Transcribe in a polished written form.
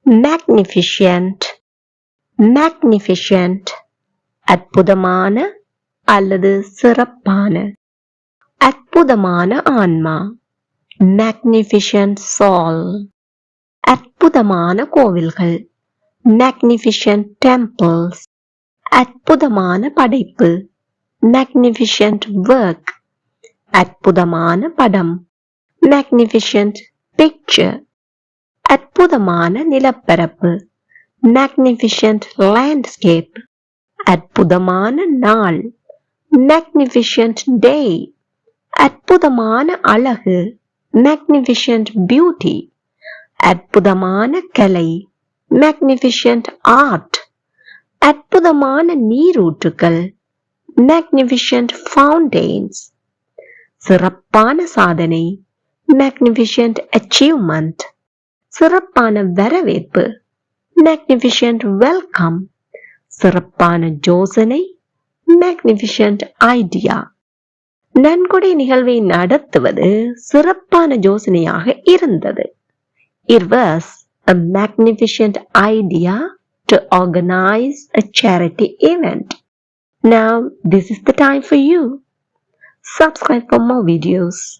magnificent, magnificent, அற்புதமான அல்லது சிறப்பான, அற்புதமான ஆன்மா, magnificent soul, அற்புதமான கோவில்கள், magnificent temples, அற்புதமான படைப்பு, magnificent work, அற்புதமான படம், magnificent picture, அற்புதமான நிலப்பரப்பு, magnificent landscape, அற்புதமான நாள், magnificent day, அற்புதமான அழகு, magnificent beauty, அற்புதமான கலை, magnificent art, அற்புதமான நீரூற்றுக்கள், magnificent fountains, சிறப்பான சாதனை, magnificent achievement, சிறப்பான வரவேற்பு, magnificent welcome, சிறப்பான யோசனை, magnificent idea. நன்கொடை நிகழ்வை நடத்துவது சிறப்பான யோசனையாக இருந்தது. It was a magnificent idea to organize a charity event. Now this is the time for you. Subscribe for more videos.